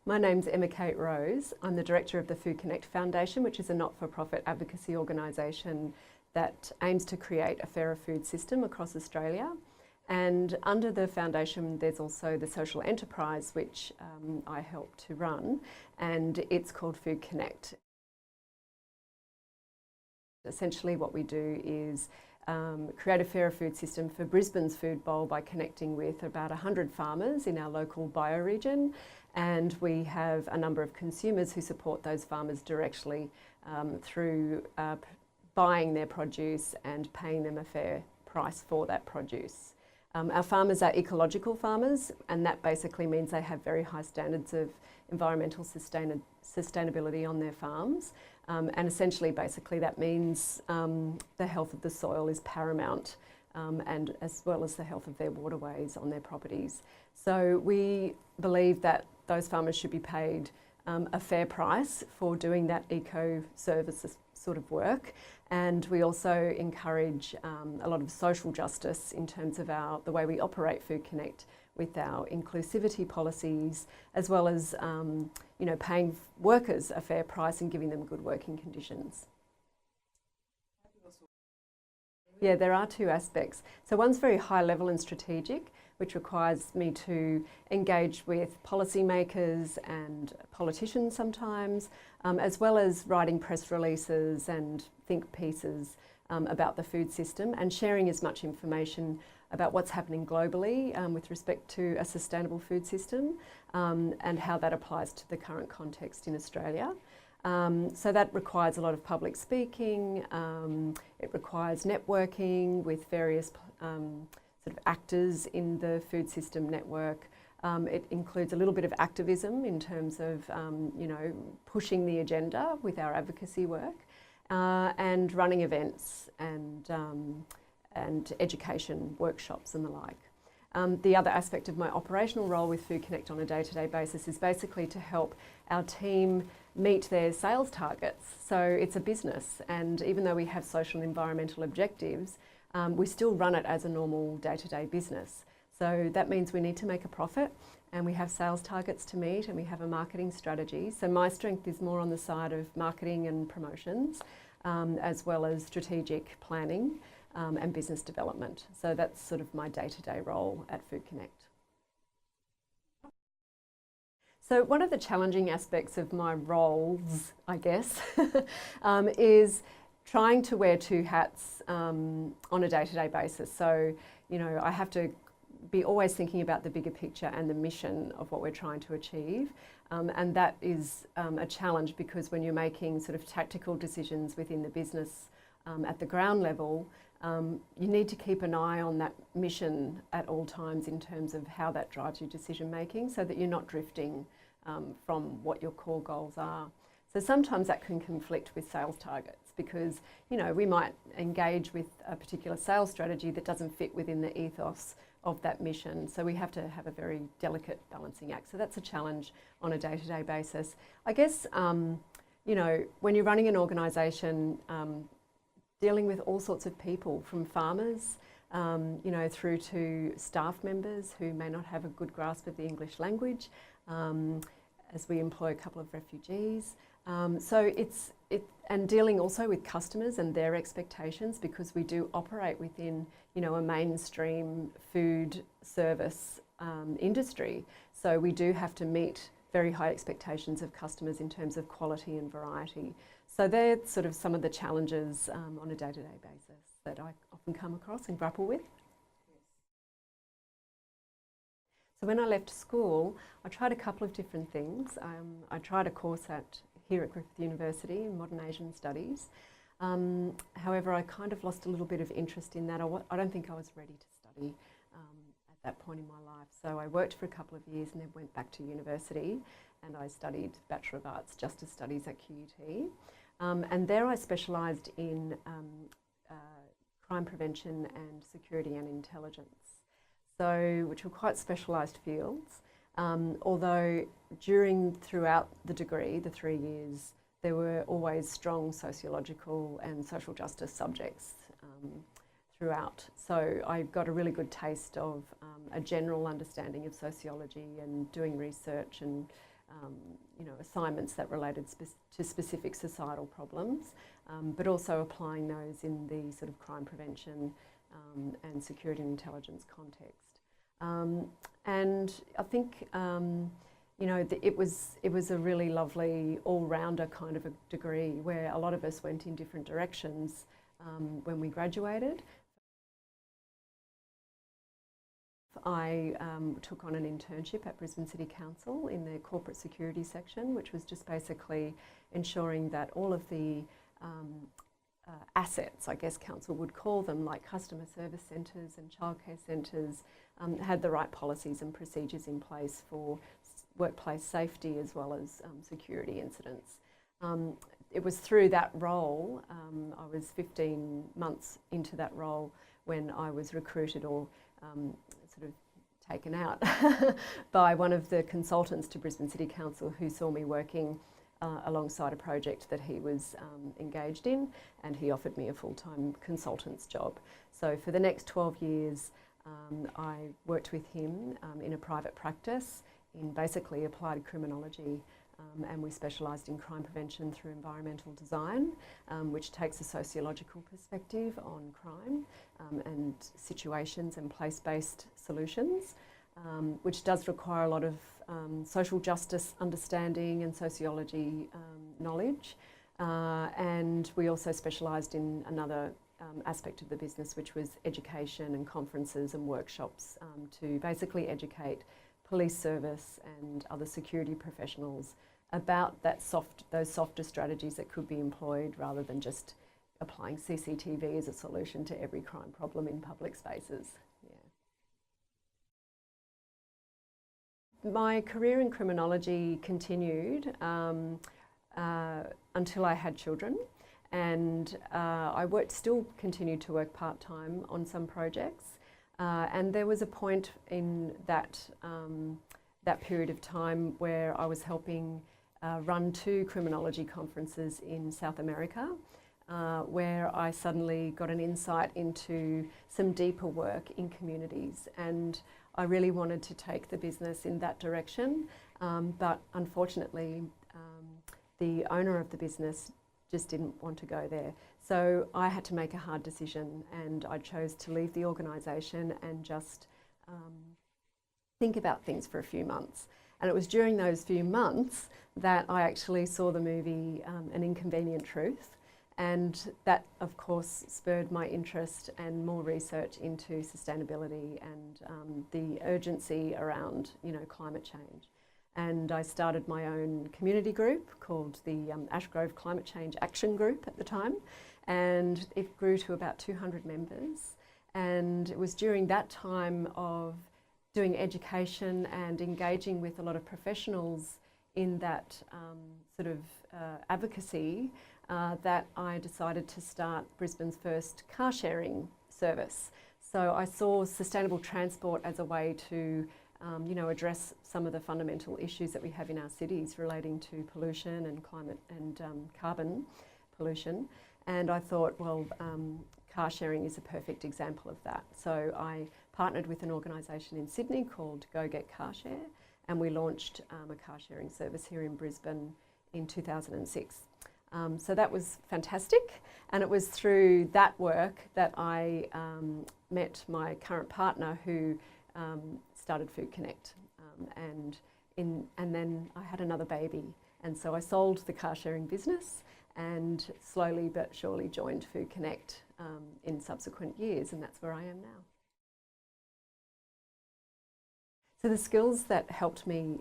My name's Emma Kate Rose. I'm the Director of the Food Connect Foundation, which is a not-for-profit advocacy organisation that aims to create a fairer food system across Australia. And under the foundation, there's also the social enterprise, which I help to run, and it's called Food Connect. Essentially what we do is create a fairer food system for Brisbane's food bowl by connecting with about 100 farmers in our local bioregion, and we have a number of consumers who support those farmers directly through buying their produce and paying them a fair price for that produce. Our farmers are ecological farmers, and that basically means they have very high standards of environmental sustainability on their farms. And essentially, basically, that means the health of the soil is paramount, and as well as the health of their waterways on their properties. So we believe that those farmers should be paid a fair price for doing that eco-services sort of work. And we also encourage a lot of social justice in terms of the way we operate Food Connect with our inclusivity policies, as well as paying workers a fair price and giving them good working conditions. Yeah, there are two aspects. So one's very high level and strategic, which requires me to engage with policymakers and politicians sometimes, as well as writing press releases and think pieces about the food system and sharing as much information about what's happening globally with respect to a sustainable food system and how that applies to the current context in Australia. So that requires a lot of public speaking, it requires networking with various sort of actors in the food system network. It includes a little bit of activism in terms of pushing the agenda with our advocacy work and running events and education workshops and the like. The other aspect of my operational role with Food Connect on a day-to-day basis is basically to help our team meet their sales targets. So it's a business, and even though we have social and environmental objectives, we still run it as a normal day-to-day business. So that means we need to make a profit, and we have sales targets to meet, and we have a marketing strategy. So my strength is more on the side of marketing and promotions, as well as strategic planning and business development. So that's sort of my day-to-day role at Food Connect. So one of the challenging aspects of my roles, I guess, is trying to wear two hats on a day-to-day basis. So, I have to be always thinking about the bigger picture and the mission of what we're trying to achieve. And that is a challenge, because when you're making sort of tactical decisions within the business at the ground level, you need to keep an eye on that mission at all times in terms of how that drives your decision making, so that you're not drifting from what your core goals are. So sometimes that can conflict with sales targets, because we might engage with a particular sales strategy that doesn't fit within the ethos of that mission. So we have to have a very delicate balancing act. So that's a challenge on a day-to-day basis. I guess when you're running an organisation, dealing with all sorts of people, from farmers through to staff members who may not have a good grasp of the English language, as we employ a couple of refugees. And dealing also with customers and their expectations, because we do operate within a mainstream food service industry. So we do have to meet very high expectations of customers in terms of quality and variety. So they're sort of some of the challenges on a day-to-day basis that I often come across and grapple with. So when I left school, I tried a couple of different things. I tried a course here at Griffith University in Modern Asian Studies. However, I kind of lost a little bit of interest in that. I don't think I was ready to study at that point in my life. So I worked for a couple of years and then went back to university, and I studied Bachelor of Arts Justice Studies at QUT. And there I specialised in crime prevention and security and intelligence, which were quite specialised fields. Although throughout the degree, the 3 years, there were always strong sociological and social justice subjects throughout. So I got a really good taste of a general understanding of sociology and doing research and assignments that related to specific societal problems, but also applying those in the sort of crime prevention and security and intelligence context. And I think it was a really lovely all-rounder kind of a degree where a lot of us went in different directions when we graduated. I took on an internship at Brisbane City Council in their corporate security section, which was just basically ensuring that all of the assets, I guess council would call them, like customer service centres and childcare centres, had the right policies and procedures in place for workplace safety as well as security incidents. It was through that role, I was 15 months into that role when I was recruited or sort of taken out by one of the consultants to Brisbane City Council who saw me working alongside a project that he was engaged in, and he offered me a full-time consultant's job. So for the next 12 years I worked with him in a private practice in basically applied criminology, and we specialised in crime prevention through environmental design, which takes a sociological perspective on crime and situations and place-based solutions, which does require a lot of social justice understanding and sociology knowledge. And we also specialised in another aspect of the business, which was education and conferences and workshops to basically educate police service and other security professionals about those softer strategies that could be employed rather than just applying CCTV as a solution to every crime problem in public spaces. Yeah. My career in criminology continued until I had children, and I still continued to work part-time on some projects, and there was a point in that period of time where I was helping run 2 criminology conferences in South America, where I suddenly got an insight into some deeper work in communities, and I really wanted to take the business in that direction, but unfortunately the owner of the business just didn't want to go there. So I had to make a hard decision, and I chose to leave the organisation and just think about things for a few months. And it was during those few months that I actually saw the movie An Inconvenient Truth, and that of course spurred my interest and more research into sustainability and the urgency around climate change. And I started my own community group called the Ashgrove Climate Change Action Group at the time, and it grew to about 200 members. And it was during that time of doing education and engaging with a lot of professionals in that sort of advocacy that I decided to start Brisbane's first car sharing service. So I saw sustainable transport as a way to address some of the fundamental issues that we have in our cities relating to pollution and climate and carbon pollution. And I thought, well, car sharing is a perfect example of that. So I partnered with an organisation in Sydney called Go Get Car Share, and we launched a car sharing service here in Brisbane in 2006. So that was fantastic, and it was through that work that I met my current partner, who started Food Connect, and then I had another baby, and so I sold the car sharing business and slowly but surely joined Food Connect in subsequent years, and that's where I am now. So the skills that helped me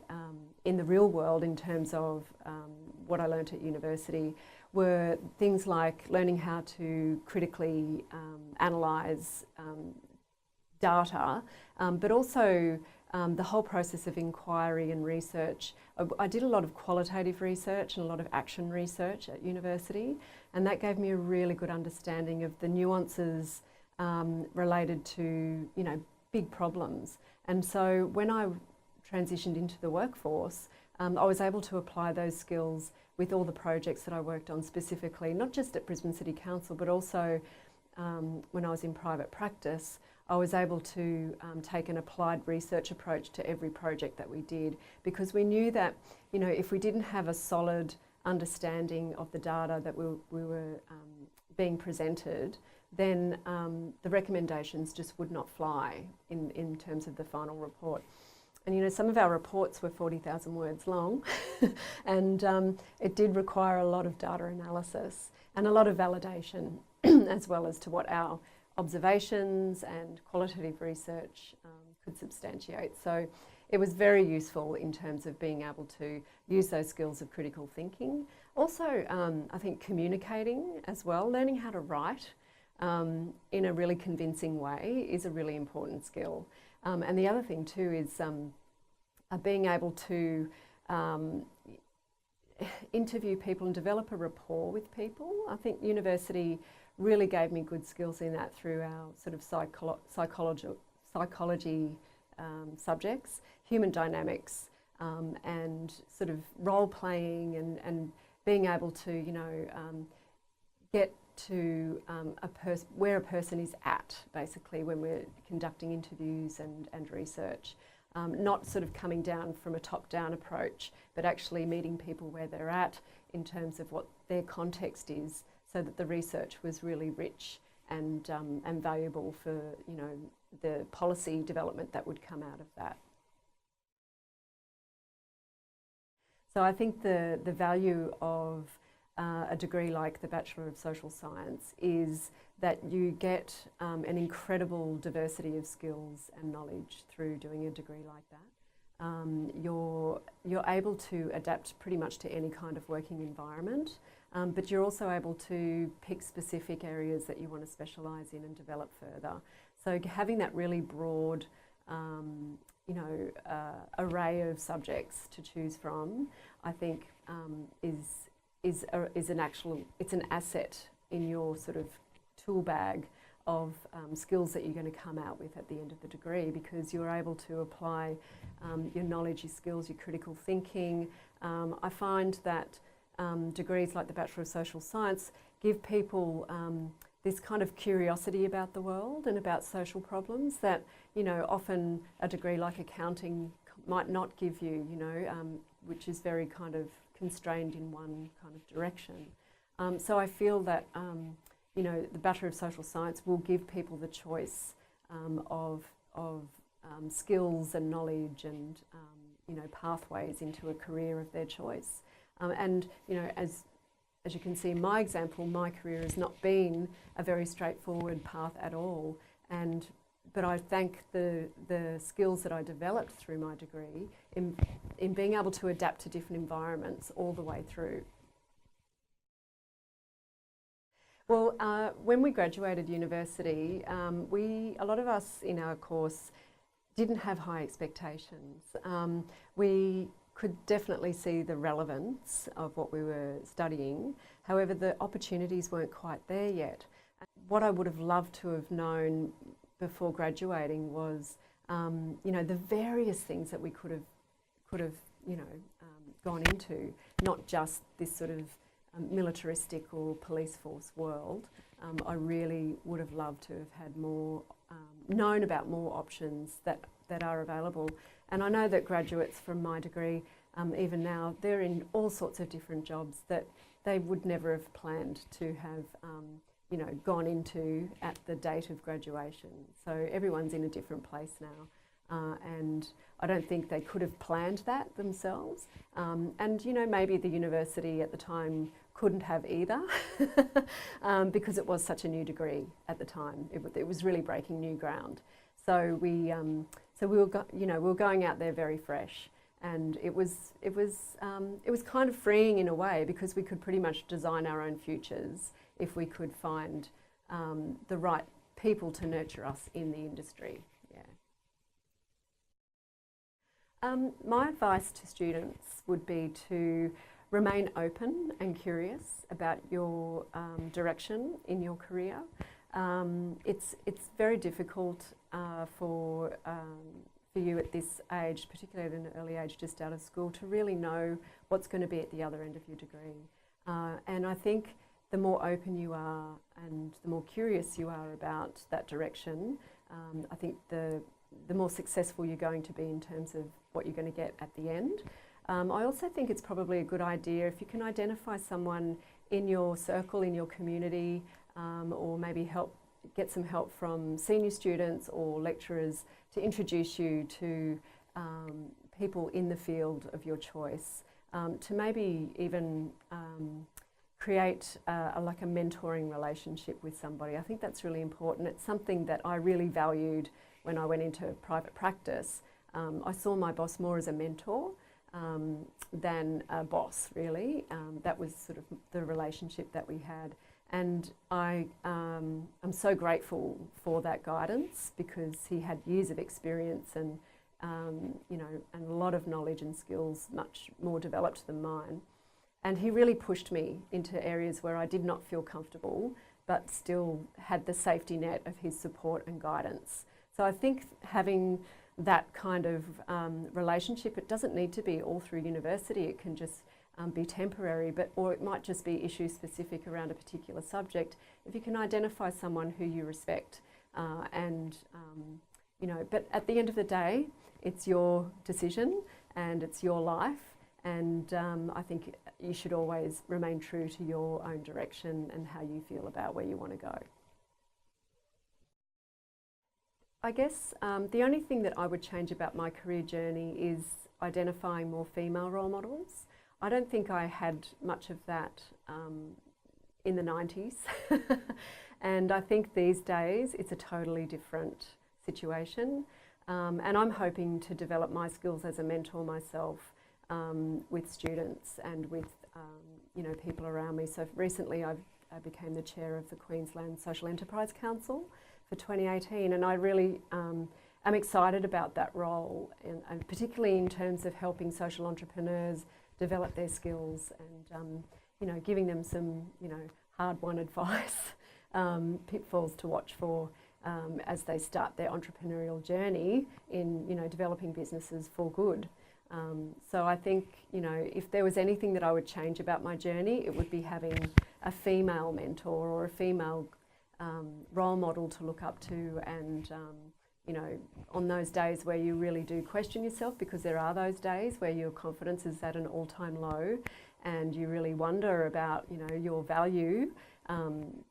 in the real world in terms of what I learnt at university were things like learning how to critically analyse data, but also the whole process of inquiry and research. I did a lot of qualitative research and a lot of action research at university, and that gave me a really good understanding of the nuances related to big problems. And so when I transitioned into the workforce, I was able to apply those skills with all the projects that I worked on, specifically not just at Brisbane City Council, but also when I was in private practice. I was able to take an applied research approach to every project that we did, because we knew that, you know, if we didn't have a solid understanding of the data that we were being presented, then the recommendations just would not fly in terms of the final report. And you know, some of our reports were 40,000 words long and it did require a lot of data analysis and a lot of validation as well as to what our observations and qualitative research could substantiate. So it was very useful in terms of being able to use those skills of critical thinking. Also, I think communicating as well, learning how to write in a really convincing way is a really important skill. And the other thing too is being able to interview people and develop a rapport with people. I think university really gave me good skills in that through our sort of psychology subjects, human dynamics, and sort of role playing and being able to, you know, get to where a person is at, basically, when we're conducting interviews and research. Not sort of coming down from a top-down approach, but actually meeting people where they're at in terms of what their context is, so that the research was really rich and valuable for, you know, the policy development that would come out of that. So I think the value of a degree like the Bachelor of Social Science is that you get an incredible diversity of skills and knowledge through doing a degree like that. You're able to adapt pretty much to any kind of working environment, but you're also able to pick specific areas that you want to specialise in and develop further. So having that really broad you know, array of subjects to choose from, I think is an asset in your sort of tool bag of skills that you're going to come out with at the end of the degree, because you're able to apply your knowledge, your skills, your critical thinking. I find that degrees like the Bachelor of Social Science give people this kind of curiosity about the world and about social problems that, you know, often a degree like accounting might not give you, you know, which is very kind of constrained in one kind of direction. So I feel that, you know, the Bachelor of Social Science will give people the choice of skills and knowledge and, you know, pathways into a career of their choice. And, you know, as you can see in my example, my career has not been a very straightforward path at all. But I thank the skills that I developed through my degree in being able to adapt to different environments all the way through. Well, when we graduated university, a lot of us in our course didn't have high expectations. We could definitely see the relevance of what we were studying. However, the opportunities weren't quite there yet. What I would have loved to have known before graduating was, you know, the various things that we could have, you know, gone into, not just this sort of militaristic or police force world. I really would have loved to have had more, known about more options that are available. And I know that graduates from my degree, even now, they're in all sorts of different jobs that they would never have planned to have, you know, gone into at the date of graduation. So everyone's in a different place now. And I don't think they could have planned that themselves. And, you know, maybe the university at the time couldn't have either because it was such a new degree at the time. It was really breaking new ground. So we were going out there very fresh, and it was kind of freeing in a way, because we could pretty much design our own futures if we could find the right people to nurture us in the industry. My advice to students would be to remain open and curious about your direction in your career. It's very difficult for you at this age, particularly at an early age, just out of school, to really know what's going to be at the other end of your degree. And I think the more open you are and the more curious you are about that direction, I think the more successful you're going to be in terms of what you're going to get at the end. I also think it's probably a good idea if you can identify someone in your circle, in your community, or maybe get some help from senior students or lecturers to introduce you to people in the field of your choice, to maybe even create like a mentoring relationship with somebody. I think that's really important. It's something that I really valued when I went into private practice. I saw my boss more as a mentor than a boss, really. That was sort of the relationship that we had. And I'm so grateful for that guidance, because he had years of experience and you know, and a lot of knowledge and skills, much more developed than mine. And he really pushed me into areas where I did not feel comfortable, but still had the safety net of his support and guidance. So I think having that kind of relationship, it doesn't need to be all through university. It can just be temporary, or it might just be issue specific around a particular subject. If you can identify someone who you respect, you know, but at the end of the day, it's your decision and it's your life. And I think you should always remain true to your own direction and how you feel about where you want to go. I guess the only thing that I would change about my career journey is identifying more female role models. I don't think I had much of that in the 90s. And I think these days it's a totally different situation. And I'm hoping to develop my skills as a mentor myself with students and with you know, people around me. So recently I became the chair of the Queensland Social Enterprise Council for 2018, and I really am excited about that role, and particularly in terms of helping social entrepreneurs develop their skills and you know, giving them some, you know, hard-won advice, pitfalls to watch for as they start their entrepreneurial journey in, you know, developing businesses for good. So I think, you know, if there was anything that I would change about my journey, it would be having a female mentor or a female role model to look up to, and you know, on those days where you really do question yourself, because there are those days where your confidence is at an all-time low and you really wonder about, you know, your value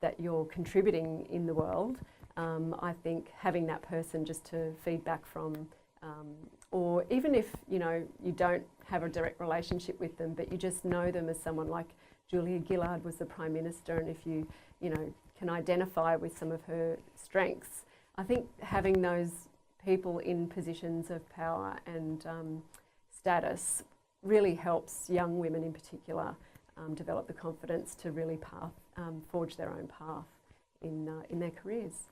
that you're contributing in the world. I think having that person just to feedback from, or even if, you know, you don't have a direct relationship with them, but you just know them as someone like Julia Gillard was the Prime Minister, and if you know, can identify with some of her strengths, I think having those people in positions of power and status really helps young women in particular develop the confidence to really forge their own path in their careers.